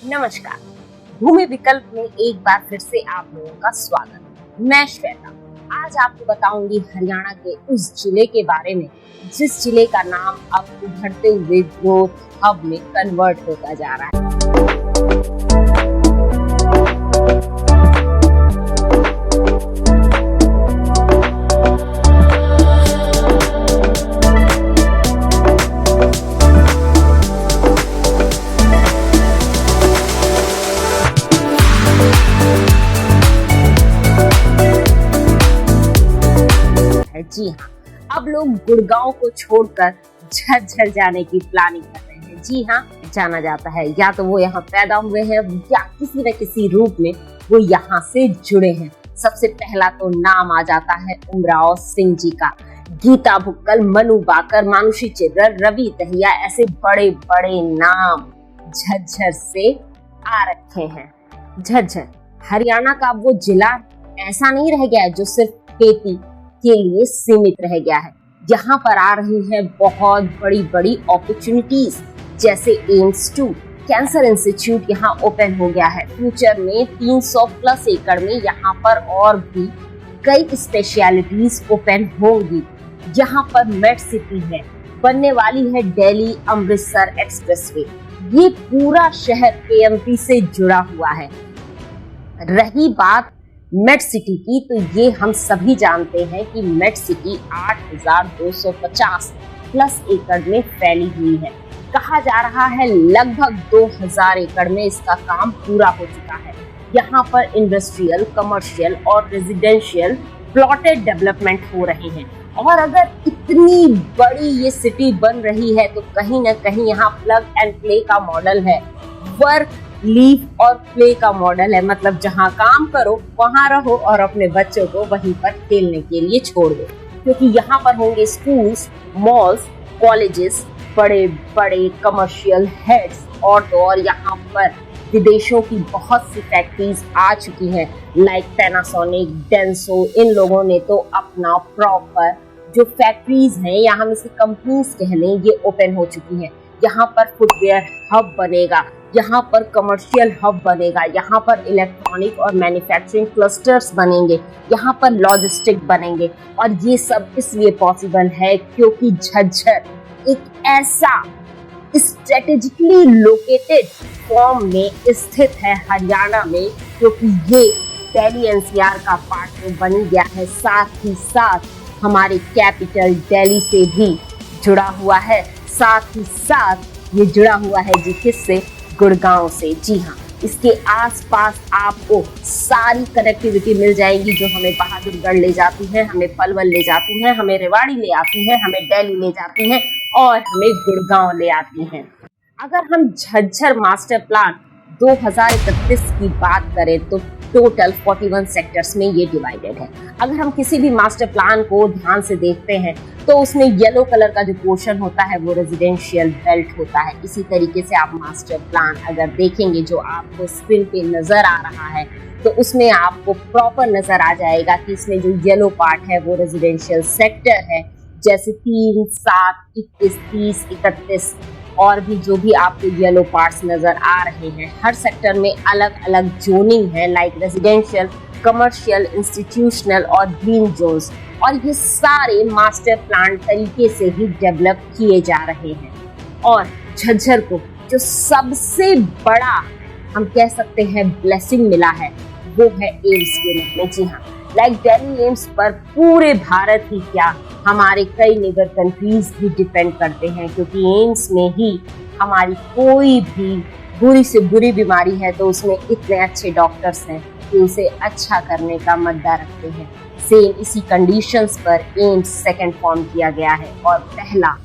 नमस्कार। भूमि विकल्प में एक बार फिर से आप लोगों का स्वागत। मैं श्वेता। आज आपको बताऊंगी हरियाणा के उस जिले के बारे में जिस जिले का नाम अब उभरते हुए ग्रोथ हब में कन्वर्ट होता जा रहा है। जी हाँ, अब लोग गुड़गांव को छोड़कर झज्जर जाने की प्लानिंग कर रहे हैं। जी हाँ, जाना जाता है या तो वो यहाँ पैदा हुए हैं या किसी न किसी रूप में वो यहाँ से जुड़े हैं। सबसे पहला तो नाम आ जाता है उमराव सिंह जी का। गीता भुक्कल, मनु बाकर, मानुषी चिर्रर, रवि दहिया, ऐसे बड़े बड़े नाम झज्जर से आ रखे हैं। झज्जर हरियाणा का वो जिला ऐसा नहीं रह गया है जो सिर्फ खेती के लिए सीमित रह गया है। यहाँ पर आ रही है बहुत बड़ी बड़ी अपॉर्चुनिटीज, जैसे एम्स 2 कैंसर इंस्टीट्यूट यहाँ ओपन हो गया है। फ्यूचर में 300 प्लस एकड़ में यहाँ पर और भी कई स्पेशलिटीज ओपन होंगी। यहाँ पर मेड सिटी है, बनने वाली है दिल्ली अमृतसर एक्सप्रेसवे। ये पूरा शहर केएमपी से जुड़ा हुआ है। रही बात मेड सिटी की, तो ये हम सभी जानते हैं कि मेड सिटी 8,250 प्लस एकड़ में फैली हुई है। कहा जा रहा है लगभग 2,000 एकड़ में इसका काम पूरा हो चुका है। यहाँ पर इंडस्ट्रियल, कमर्शियल और रेजिडेंशियल प्लॉटेड डेवलपमेंट हो रहे हैं। और अगर इतनी बड़ी ये सिटी बन रही है तो कहीं ना कहीं यहाँ प्लग एंड प्ले का मॉडल है, वर्क लीव और प्ले का मॉडल है। मतलब जहाँ काम करो वहाँ रहो और अपने बच्चों को वहीं पर खेलने के लिए छोड़ दो, क्योंकि यहाँ पर होंगे स्कूल्स, मॉल्स, कॉलेजेस, बड़े बड़े कमर्शियल हेड्स और तो और यहाँ पर विदेशों की बहुत सी फैक्ट्रीज आ चुकी हैं, लाइक पैनासोनिक, डेंसो। इन लोगों ने तो अपना प्रॉपर जो फैक्ट्रीज हैं या हम इसे कंपनीज कह लें, ये ओपन हो चुकी हैं। यहाँ पर फुटवेयर हब बनेगा, यहाँ पर कमर्शियल हब बनेगा, यहाँ पर इलेक्ट्रॉनिक और मैन्युफैक्चरिंग क्लस्टर्स बनेंगे, यहाँ पर लॉजिस्टिक बनेंगे। और ये सब इसलिए पॉसिबल है क्योंकि झज्जर एक ऐसा स्ट्रेटेजिकली लोकेटेड फॉर्म में स्थित है हरियाणा में, क्योंकि ये दिल्ली एनसीआर का पार्ट में बन गया है। साथ ही साथ हमारे कैपिटल दिल्ली से भी जुड़ा हुआ है। साथ ही साथ ये जुड़ा हुआ है जी किससे? गुड़गांव से। जी हाँ, इसके आसपास आपको सारी कनेक्टिविटी मिल जाएगी जो हमें बहादुरगढ़ ले जाती है, हमें पलवल ले जाती है, हमें रेवाड़ी ले आती है, हमें दिल्ली ले जाती है और हमें गुड़गांव ले आती हैं। अगर हम झज्जर मास्टर प्लान 2031 की बात करें तो टोटल 41 सेक्टर्स में ये डिवाइडेड है। अगर हम किसी भी मास्टर प्लान को ध्यान से देखते हैं तो उसमें येलो कलर का जो पोर्शन होता है वो रेजिडेंशियल बेल्ट होता है। इसी तरीके से आप मास्टर प्लान अगर देखेंगे जो आपको स्क्रीन पे नजर आ रहा है तो उसमें आपको प्रॉपर नजर आ जाएगा कि इसमें जो येलो पार्ट है वो रेजिडेंशियल सेक्टर है, जैसे 3, 7, 21, 30, 31 और भी जो भी आपको येलो पार्ट्स नजर आ रहे हैं। हर सेक्टर में अलग अलग जोनिंग है, लाइक रेजिडेंशियल, कमर्शियल, इंस्टीट्यूशनल और ग्रीन जोन्स। और ये सारे मास्टर प्लान तरीके से ही डेवलप किए जा रहे हैं। और झज्जर को जो सबसे बड़ा हम कह सकते हैं ब्लेसिंग मिला है वो है एम्स के रूप में। जी हाँ, लाइक दिल्ली एम्स पर पूरे भारत ही क्या हमारे कई नेबर कंट्रीज भी डिपेंड करते हैं, क्योंकि एम्स में ही हमारी कोई भी बुरी से बुरी बीमारी है तो उसमें इतने अच्छे डॉक्टर्स हैं कि उसे अच्छा करने का मद्दा रखते हैं। सेम इसी कंडीशंस पर एम्स सेकंड फॉर्म किया गया है और पहला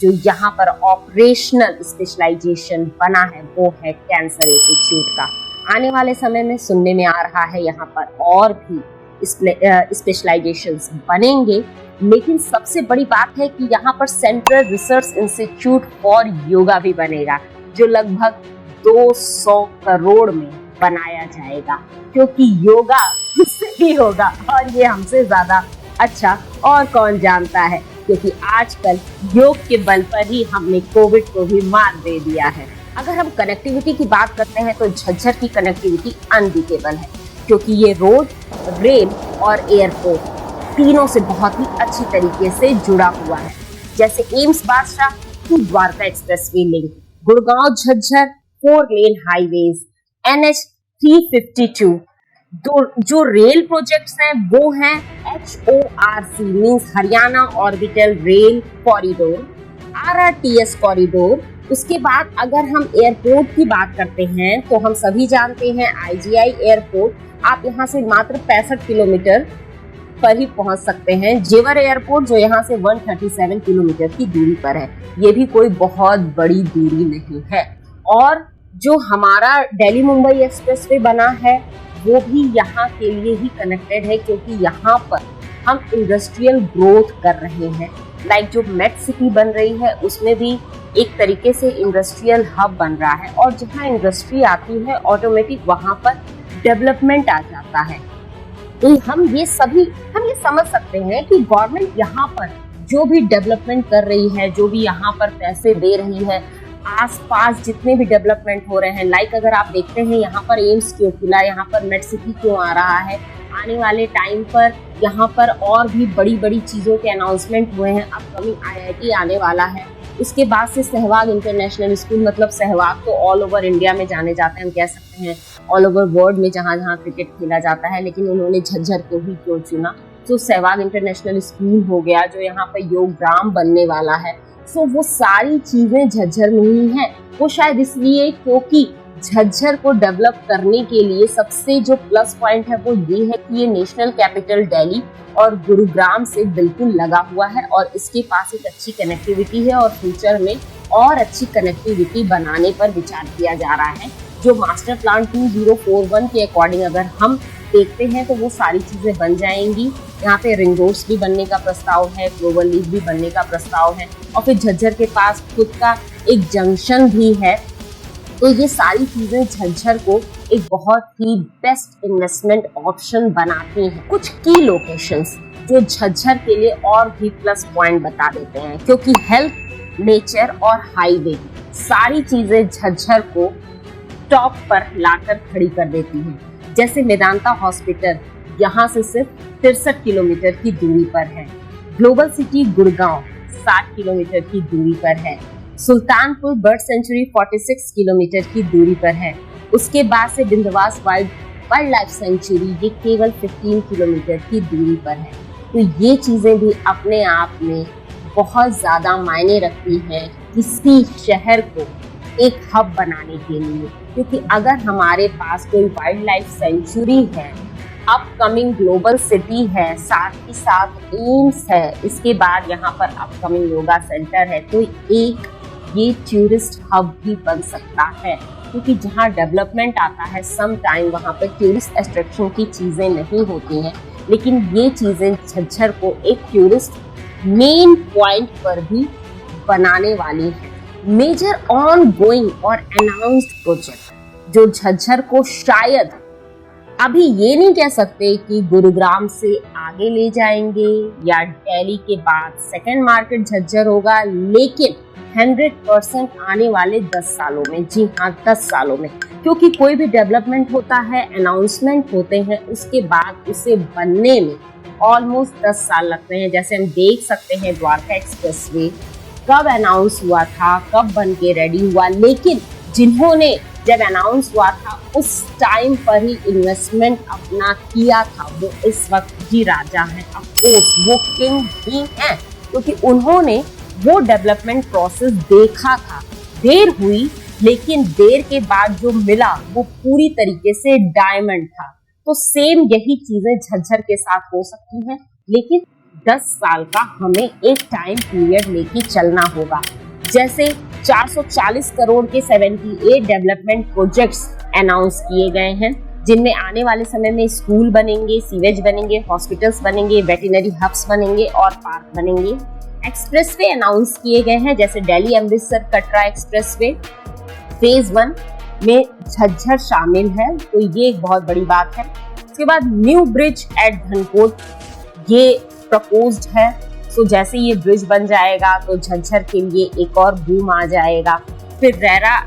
जो यहाँ पर ऑपरेशनल स्पेशलाइजेशन बना है वो है कैंसर इंस्टीट्यूट का। आने वाले समय में सुनने में आ रहा है यहाँ पर और भी स्पेशलाइजेशंस बनेंगे, लेकिन सबसे बड़ी बात है कि यहाँ पर central research institute for yoga भी बनेगा, जो लगभग 200 करोड़ में बनाया जाएगा, क्योंकि योगा किससे भी होगा और ये हमसे ज्यादा अच्छा और कौन जानता है, क्योंकि आजकल योग के बल पर ही हमने कोविड को भी मात दे दिया है। अगर हम कनेक्टिविटी की बात करते हैं तो झज्जर की कनेक्टिविटी अनबीटेबल है, क्योंकि ये रोड, रेल और एयरपोर्ट तीनों से बहुत ही अच्छी तरीके से जुड़ा हुआ है। जैसे AIIMS Badshah to Dwarka expressway link, Gurgaon Jhajjar 4 lane highways, NH 352। जो रेल प्रोजेक्ट्स हैं वो हैं HORC means Haryana orbital rail corridor, RRTS corridor. उसके बाद अगर हम एयरपोर्ट की बात करते हैं तो हम सभी जानते हैं IGI एयरपोर्ट, आप यहाँ से मात्र 65 किलोमीटर पर ही पहुंच सकते हैं। जेवर एयरपोर्ट जो यहाँ से 137 किलोमीटर की दूरी पर है, ये भी कोई बहुत बड़ी दूरी नहीं है। और जो हमारा दिल्ली मुंबई एक्सप्रेसवे बना है वो भी यहाँ के लिए ही कनेक्टेड है, क्योंकि यहाँ पर हम इंडस्ट्रियल ग्रोथ कर रहे हैं। लाइक जो मेट सिटी बन रही है उसमें भी एक तरीके से इंडस्ट्रियल हब बन रहा है, और जहाँ इंडस्ट्री आती है ऑटोमेटिक वहाँ पर डेवलपमेंट आ जाता है। तो हम ये समझ सकते हैं कि गवर्नमेंट यहाँ पर जो भी डेवलपमेंट कर रही है, जो भी यहाँ पर पैसे दे रही है, आसपास जितने भी डेवलपमेंट हो रहे हैं, लाइक अगर आप देखते हैं यहाँ पर एम्स क्यों खुला, यहाँ पर मेट सिटी क्यों आ रहा है, आने वाले टाइम पर यहाँ पर और भी बड़ी बड़ी चीज़ों के अनाउंसमेंट हुए हैं। अपकमिंग IIT आने वाला है। उसके बाद से सहवाग इंटरनेशनल स्कूल, मतलब सहवाग तो ऑल ओवर इंडिया में जाने जाते हैं, हम कह सकते हैं ऑल ओवर वर्ल्ड में जहाँ जहाँ क्रिकेट खेला जाता है, लेकिन उन्होंने झज्जर को ही क्यों चुना। तो सहवाग इंटरनेशनल स्कूल हो गया जो यहाँ पर योग ग्राम बनने वाला है। सो वो सारी चीजें झज्जर में ही हैं। वो शायद इसलिए क्योंकि झज्जर को डेवलप करने के लिए सबसे जो प्लस पॉइंट है वो ये है कि ये नेशनल कैपिटल दिल्ली और गुरुग्राम से बिल्कुल लगा हुआ है, और इसके पास एक अच्छी कनेक्टिविटी है, और फ्यूचर में और अच्छी कनेक्टिविटी बनाने पर विचार किया जा रहा है। जो मास्टर प्लान 2041 के अकॉर्डिंग अगर हम देखते हैं तो वो सारी चीजें बन जाएंगी। यहाँ पे रिंग रोड्स भी बनने का प्रस्ताव है, ग्लोबल लीग भी बनने का प्रस्ताव है, और फिर झज्जर के पास खुद का एक जंक्शन भी है। तो ये सारी चीजें झज्जर को एक बहुत ही बेस्ट इन्वेस्टमेंट ऑप्शन बनाती हैं। कुछ की लोकेशंस जो झज्जर के लिए और भी प्लस पॉइंट बता देते हैं, क्योंकि हेल्थ, नेचर और हाईवे सारी चीजें झज्जर को टॉप पर लाकर खड़ी कर देती हैं। जैसे मेदांता हॉस्पिटल यहाँ से सिर्फ 63 किलोमीटर की दूरी पर है। ग्लोबल सिटी गुड़गांव 60 किलोमीटर की दूरी पर है। सुल्तानपुर बर्ड सेंचुरी 46 किलोमीटर की दूरी पर है। उसके बाद से बिंदवास वाइल्ड लाइफ सेंचुरी ये केवल 15 किलोमीटर की दूरी पर है। तो ये चीजें भी अपने आप में बहुत ज्यादा मायने रखती हैं किसी शहर को एक हब बनाने के लिए, क्योंकि अगर हमारे पास कोई वाइल्ड लाइफ सेंचुरी है, अपकमिंग ग्लोबल सिटी है, साथ ही साथ एम्स है, इसके बाद यहाँ पर अपकमिंग योगा सेंटर है, तो एक ये टूरिस्ट हब भी बन सकता है। क्योंकि जहाँ डेवलपमेंट आता है सम टाइम वहाँ पर टूरिस्ट अट्रैक्शन की चीज़ें नहीं होती हैं, लेकिन ये चीज़ें झज्जर को एक टूरिस्ट मेन पॉइंट पर भी बनाने वाली है। मेजर ऑन गोइंग और अनाउंस्ड प्रोजेक्ट जो झज्जर को शायद अभी ये नहीं कह सकते कि गुरुग्राम से आगे ले जाएंगे या दिल्ली के बाद सेकंड मार्केट झज्जर होगा, लेकिन 100% आने वाले 10 सालों में, जी हाँ 10 सालों में, क्योंकि कोई भी डेवलपमेंट होता है, अनाउंसमेंट होते हैं, उसके बाद उसे बनने में ऑलमोस्ट 10 साल लगते हैं। जैसे हम देख सकते हैं द्वारका एक्सप्रेसवे कब अनाउंस हुआ था, कब बन के रेडी हुआ, लेकिन जिन्होंने जब अनाउंस हुआ था उस टाइम पर ही इन्वेस्टमेंट अपना किया था, वो इस वक्त भी राजा हैं, अफकोर्स वो किंग भी हैं, क्योंकि उन्होंने वो डेवलपमेंट प्रोसेस देखा था। देर हुई, लेकिन देर के बाद जो मिला वो पूरी तरीके से डायमंड था। तो सेम यही चीजें झज्जर के साथ हो सकती हैं, लेकिन 10 साल का हमें एक टाइम पीरियड लेके चलना होगा। जैसे 440 करोड़ के 78 डेवलपमेंट प्रोजेक्ट्स अनाउंस किए गए हैं, जिनमें आने वाले समय में स्कूल बनेंगे, सीवेज बनेंगे, हॉस्पिटल्स बनेंगे, वेटरनरी हब्स बनेंगे और पार्क बनेंगे। एक्सप्रेसवे अनाउंस किए गए हैं, जैसे दिल्ली अमृतसर कटरा एक्सप्रेसवे फेज 1 में झज्जर शामिल है, तो ये एक बहुत बड़ी बात है। उसके बाद न्यू ब्रिज एट धनकोट ये प्रपोज्ड है। सो जैसे ये ब्रिज बन जाएगा तो झज्जर के लिए एक और बूम आ जाएगा। फिर RERA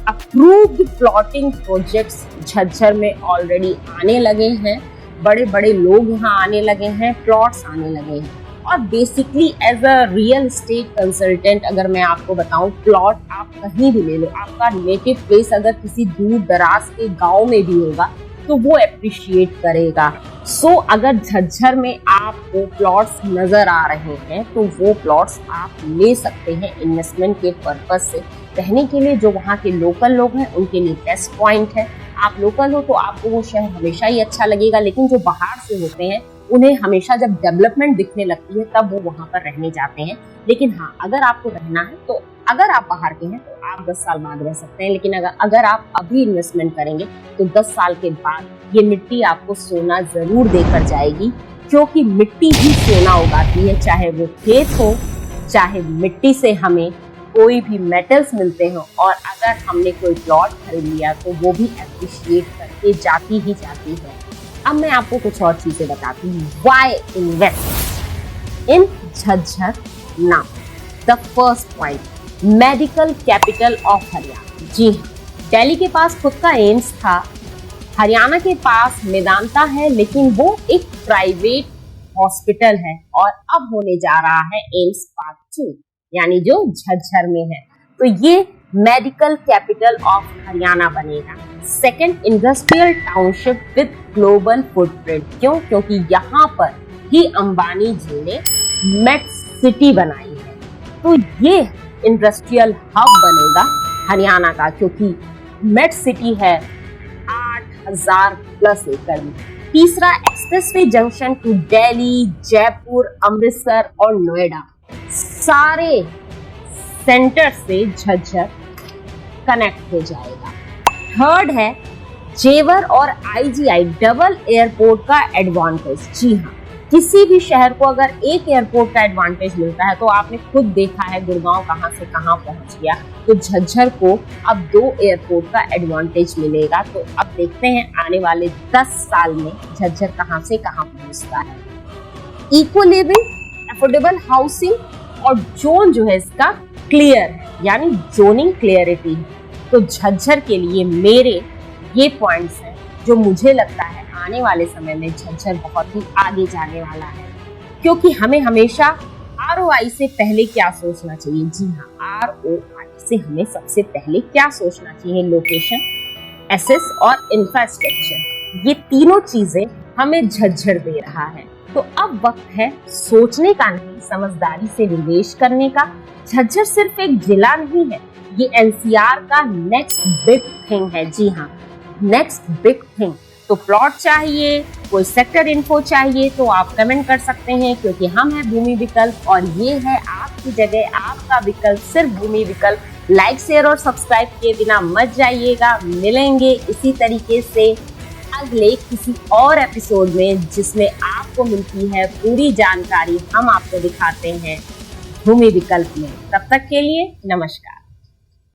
approved plotting projects Jhajjar में ऑलरेडी आने लगे हैं, बड़े बड़े लोग यहाँ आने लगे हैं, प्लॉट्स आने लगे हैं। और basically as a real estate consultant अगर मैं आपको बताऊं, प्लॉट आप कहीं भी ले लो, आपका नेटिव प्लेस अगर किसी दूर दराज के गांव में भी होगा तो वो अप्रिशिएट करेगा। सो अगर झज्जर में आपको प्लॉट्स नजर आ रहे हैं तो वो प्लॉट्स आप ले सकते हैं इन्वेस्टमेंट के पर्पज से। रहने के लिए जो वहाँ के लोकल लोग हैं उनके लिए बेस्ट पॉइंट है। आप लोकल हो तो आपको वो शहर हमेशा ही अच्छा लगेगा, लेकिन जो बाहर से होते हैं उन्हें हमेशा जब डेवलपमेंट दिखने लगती है तब वो वहाँ पर रहने जाते हैं। लेकिन हाँ, अगर आपको रहना है तो अगर आप बाहर के हैं तो आप 10 साल बाद रह सकते हैं, लेकिन अगर आप अभी इन्वेस्टमेंट करेंगे तो 10 साल के बाद ये मिट्टी आपको सोना जरूर देकर जाएगी, क्योंकि मिट्टी ही सोना उगाती है। चाहे वो खेत हो, चाहे मिट्टी से हमें कोई भी मेटल्स मिलते हो, और अगर हमने कोई प्लॉट खरीद लिया तो वो भी एप्रिशिएट करके जाती ही जाती है। अब मैं आपको कुछ और चीजें बताती हूँ। Why invest in Jhajjar now? The first point, medical capital of Haryana. जी हाँ, दिल्ली के पास खुद का एम्स था, हरियाणा के पास मेदांता है, लेकिन वो एक प्राइवेट हॉस्पिटल है और अब होने जा रहा है एम्स पार्ट 2, यानी जो झज्जर में है। तो ये मेडिकल कैपिटल ऑफ हरियाणा बनेगा। Second, industrial township with global footprint. क्यों? क्योंकि यहाँ पर ही अंबानी जी ने मेट सिटी बनाई है, तो ये इंडस्ट्रियल हब बनेगा हरियाणा का, क्योंकि मेट सिटी है 8,000 प्लस एकड़ में। तीसरा, expressway junction to Delhi, Jaipur, Amritsar और नोएडा, सारे सेंटर से झज्जर कनेक्ट हो जाएगा। थर्ड है, जेवर और आईजीआई डबल एयरपोर्ट का एडवांटेज। जी हाँ, किसी भी शहर को अगर एक एयरपोर्ट का एडवांटेज मिलता है, तो आपने खुद देखा है गुड़गांव कहां से कहां पहुंच गया, तो झज्जर को अब 2 एयरपोर्ट का एडवांटेज मिलेगा। तो अब देखते हैं आने वाले 10 साल में झज्जर कहां से कहां पहुंचता है। इको लिविंग, अफोर्डेबल हाउसिंग और जोन जो है इसका क्लियर है, यानी जोनिंग क्लियरिटी। तो झज्जर के लिए मेरे ये पॉइंट्स हैं जो मुझे लगता है आने वाले समय में झज्जर बहुत ही आगे जाने वाला है, क्योंकि हमें हमेशा ROI से पहले क्या सोचना चाहिए। जी हाँ, ROI से हमें सबसे पहले क्या सोचना चाहिए? लोकेशन, एसेस और इंफ्रास्ट्रक्चर, ये तीनों चीजें हमें झज्जर दे रहा है। तो अब वक्त है सोचने का नहीं, समझदारी से निवेश करने का। झज्जर सिर्फ एक जिला नहीं है, ये NCR का नेक्स्ट बिग थिंग है। जी हाँ, नेक्स्ट बिग थिंग। तो प्लॉट चाहिए, कोई सेक्टर इन्फो चाहिए तो आप कमेंट कर सकते हैं, क्योंकि हम हैं भूमि विकल्प और ये है आपकी जगह, आपका विकल्प, सिर्फ भूमि विकल्प। लाइक, शेयर और सब्सक्राइब किए बिना मत जाइएगा। मिलेंगे इसी तरीके से अगले किसी और एपिसोड में, जिसमें आपको मिलती है पूरी जानकारी, हम आपको दिखाते हैं भूमि विकल्प में। तब तक के लिए नमस्कार।